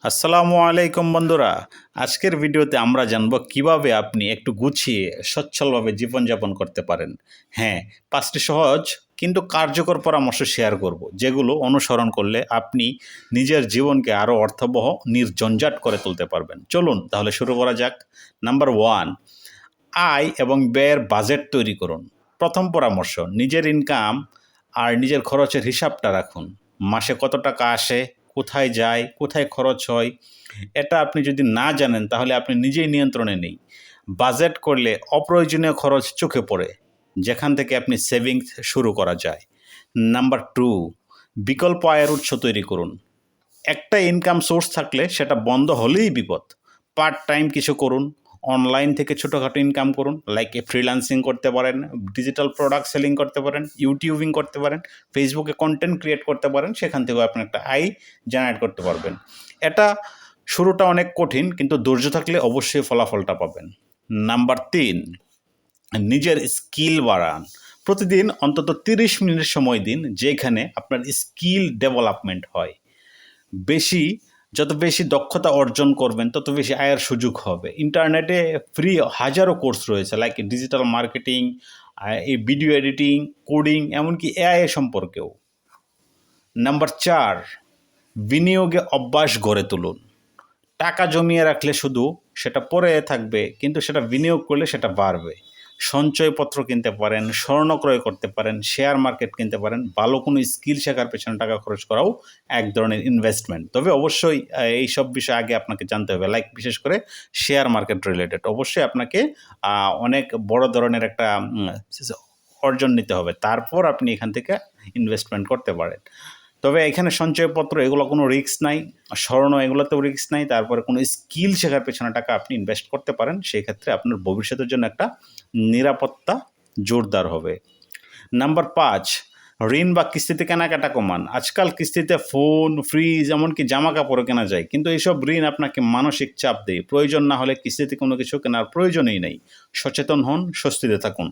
আসসালামু আলাইকুম বন্ধুরা। আজকের ভিডিওতে আমরা জানব কিভাবে আপনি একটু গুছিয়ে সচ্ছলভাবে জীবনযাপন করতে পারেন। হ্যাঁ, 5টি সহজ কিন্তু কার্যকর পরামর্শ শেয়ার করব, যেগুলো অনুসরণ করলে আপনি নিজের জীবনকে আরও অর্থবহ নির্ঝঞ্ঝাট করে তুলতে পারবেন। চলুন তাহলে শুরু করা যাক। নাম্বার 1, আয় এবং ব্যয়ের বাজেট তৈরি করুন। প্রথম পরামর্শ, নিজের ইনকাম আর নিজের খরচের হিসাবটা রাখুন। মাসে কত টাকা আসে, কোথায় যায়, কোথায় খরচ হয়, এটা আপনি যদি না জানেন তাহলে আপনি নিজেই নিয়ন্ত্রণে নেই। বাজেট করলে অপ্রয়োজনীয় খরচ চোখে পড়ে, যেখান থেকে আপনি সেভিংস শুরু করা যায়। নাম্বার 2, বিকল্প আয়ের উৎস তৈরি করুন। একটা ইনকাম সোর্স থাকলে সেটা বন্ধ হলেই বিপদ। পার্ট টাইম কিছু করুন, অনলাইন থেকে ছোটোখাটো ইনকাম করুন, লাইক ফ্রিল্যান্সিং করতে পারেন, ডিজিটাল প্রোডাক্ট সেলিং করতে পারেন, ইউটিউবিং করতে পারেন, ফেসবুকে কন্টেন্ট ক্রিয়েট করতে পারেন, সেখান থেকেও আপনি একটা আয় জেনারেট করতে পারবেন। এটা শুরুটা অনেক কঠিন, কিন্তু ধৈর্য থাকলে অবশ্যই ফলাফলটা পাবেন। নাম্বার 3, নিজের স্কিল বাড়ান। প্রতিদিন অন্তত 30 মিনিট সময় দিন যেখানে আপনার স্কিল ডেভেলপমেন্ট হয়। যত বেশি দক্ষতা অর্জন করবেন তত বেশি আয়ের সুযোগ হবে। ইন্টারনেটে ফ্রি হাজারো কোর্স রয়েছে, লাইক ডিজিটাল মার্কেটিং, এই ভিডিও এডিটিং, কোডিং, এমনকি এআই সম্পর্কেও। নাম্বার 4, বিনিয়োগে অভ্যাস গড়ে তুলুন। টাকা জমিয়ে রাখলে শুধু সেটা পড়ে থাকবে, কিন্তু সেটা বিনিয়োগ করলে সেটা বাড়বে। সঞ্চয়পত্র কিনতে পারেন, স্বর্ণ ক্রয় করতে পারেন, শেয়ার মার্কেট কিনতে পারেন। ভালো কোনো স্কিল শেখার পেছনে টাকা খরচ করাও এক ধরনের ইনভেস্টমেন্ট। তবে অবশ্যই এইসব বিষয় আগে আপনাকে জানতে হবে, লাইক বিশেষ করে শেয়ার মার্কেট রিলেটেড। অবশ্যই আপনাকে অনেক বড় ধরনের একটা অর্জন নিতে হবে, তারপর আপনি এখান থেকে ইনভেস্টমেন্ট করতে পারেন। তবে এখানে সঞ্চয়পত্র এগুলো কোনো রিস্ক নাই, স্বর্ণ এগুলোতেও রিস্ক নাই। তারপরে কোনো স্কিল শেখার পেছনে টাকা আপনি ইনভেস্ট করতে পারেন, সেই ক্ষেত্রে আপনার ভবিষ্যতের জন্য একটা নিরাপত্তা জোরদার হবে। নাম্বার 5, ঋণ বা কিস্তিতে কেনাকাটা কমান। আজকাল কিস্তিতে ফোন, ফ্রিজ, এমনকি জামা কাপড়ও কেনা যায়, কিন্তু এইসব ঋণ আপনাকে মানসিক চাপ দেয়। প্রয়োজন না হলে কিস্তিতে কোনো কিছু কেনার প্রয়োজনই নেই। সচেতন হন, স্বস্তিতে থাকুন।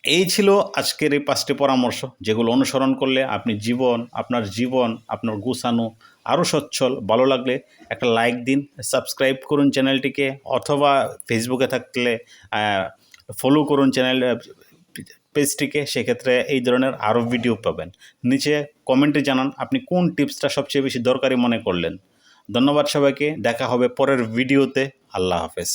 এই ছিল আজকের এই 5টি পরামর্শ, যেগুলো অনুসরণ করলে আপনার জীবন আপনার গুছানো আরও সচ্ছল। ভালো লাগলে একটা লাইক দিন, সাবস্ক্রাইব করুন চ্যানেলটিকে, অথবা ফেসবুকে থাকলে ফলো করুন পেজটিকে। সেক্ষেত্রে এই ধরনের আরও ভিডিও পাবেন। নিচে কমেন্টে জানান আপনি কোন টিপসটা সবচেয়ে বেশি দরকারি মনে করলেন। ধন্যবাদ সবাইকে, দেখা হবে পরের ভিডিওতে। আল্লাহ হাফেজ।